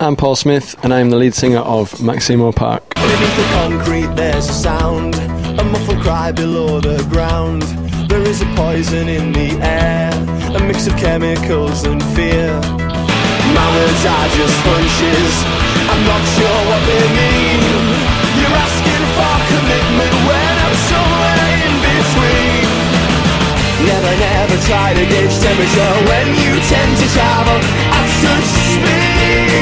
I'm Paul Smith, and I'm the lead singer of Maximo Park. Beneath the concrete there's a sound, a muffled cry below the ground. There is a poison in the air, a mix of chemicals and fear. My words are just hunches, I'm not sure what they mean. You're asking for commitment when I'm somewhere in between. Never try to gauge temperature when you tend to travel at such speed.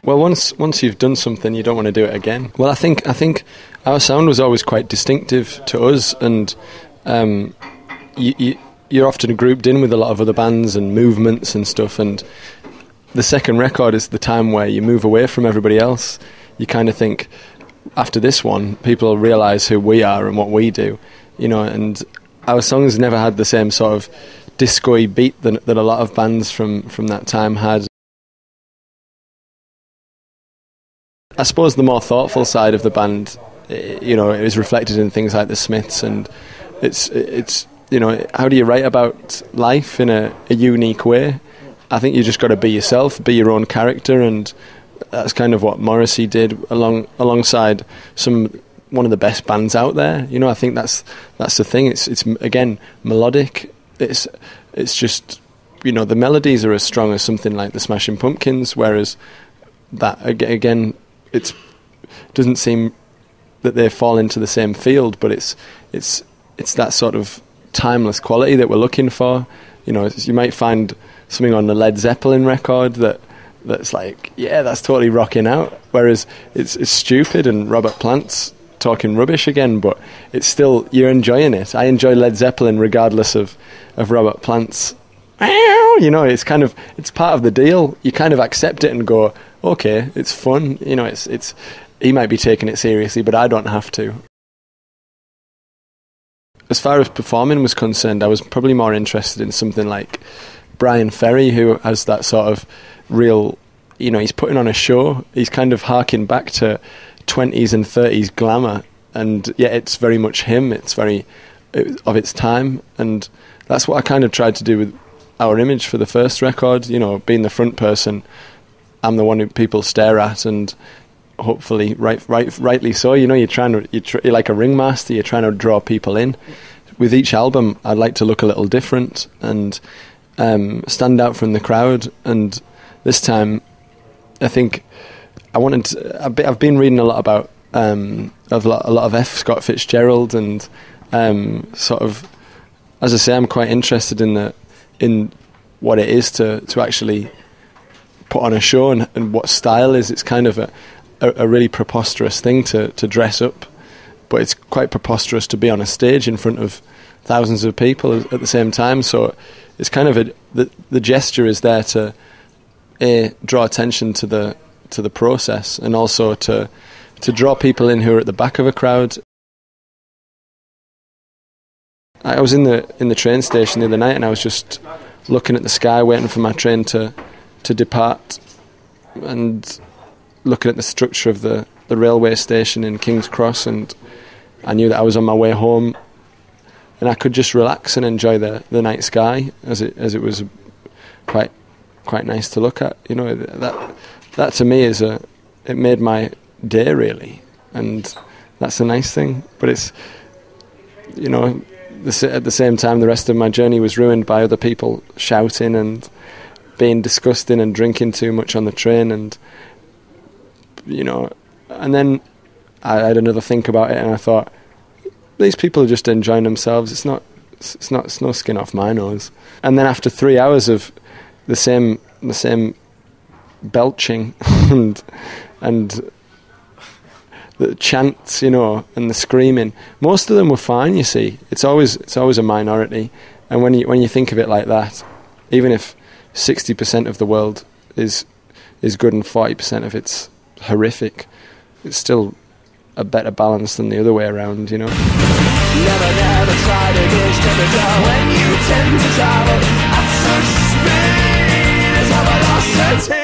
Well, once you've done something, you don't want to do it again. Well, I think our sound was always quite distinctive to us, and you're often grouped in with a lot of other bands and movements and stuff, and the second record is the time where you move away from everybody else. You kind of think, after this one, people will realise who we are and what we do, you know, and our songs never had the same sort of disco-y beat that a lot of bands from that time had. I suppose the more thoughtful side of the band, you know, it is reflected in things like the Smiths, and it's you know, how do you write about life in a unique way? I think you just got to be yourself, be your own character, and that's kind of what Morrissey did alongside one of the best bands out there. You know, I think that's the thing. It's again melodic. It's just, you know, the melodies are as strong as something like the Smashing Pumpkins, whereas that again, it doesn't seem that they fall into the same field, but it's that sort of timeless quality that we're looking for. You know, you might find something on the Led Zeppelin record that's like, yeah, that's totally rocking out, whereas it's stupid and Robert Plant's talking rubbish again, but it's still, you're enjoying it. I enjoy Led Zeppelin regardless of Robert Plant's, you know, it's kind of, it's part of the deal. You kind of accept it and go, okay, it's fun, you know, it's he might be taking it seriously, but I don't have to. As far as performing was concerned, I was probably more interested in something like Brian Ferry, who has that sort of real, you know, he's putting on a show. He's kind of harking back to 20s and 30s glamour, and yet it's very much him. It's very of its time, and that's what I kind of tried to do with Our Image for the first record. You know, being the front person, I'm the one who people stare at, and hopefully rightly so. You know, you're like a ringmaster. You're trying to draw people in. With each album, I'd like to look a little different and stand out from the crowd. And this time, I think I've been reading a lot about a lot of F. Scott Fitzgerald, and sort of, as I say, I'm quite interested in what it is to actually put on a show and what style is. It's kind of a really preposterous thing to dress up, but it's quite preposterous to be on a stage in front of thousands of people at the same time. So it's kind of the gesture is there to draw attention to the process, and also to draw people in who are at the back of a crowd. I was in the train station the other night, and I was just looking at the sky, waiting for my train to depart, and looking at the structure of the railway station in King's Cross, and I knew that I was on my way home, and I could just relax and enjoy the night sky as it was quite nice to look at. You know, that to me it made my day, really, and that's a nice thing. But it's, you know, at the same time, the rest of my journey was ruined by other people shouting and being disgusting and drinking too much on the train, and you know, and then I had another think about it, and I thought, these people are just enjoying themselves. It's no skin off my nose. And then after 3 hours of the same belching and the chants, you know, and the screaming, most of them were fine. You see, it's always a minority, and when you think of it like that, even if 60% of the world is good and 40% of it's horrific, it's still a better balance than the other way around, you know. Never try to gauge temperature when you tend to travel at such speed. It's a velocity.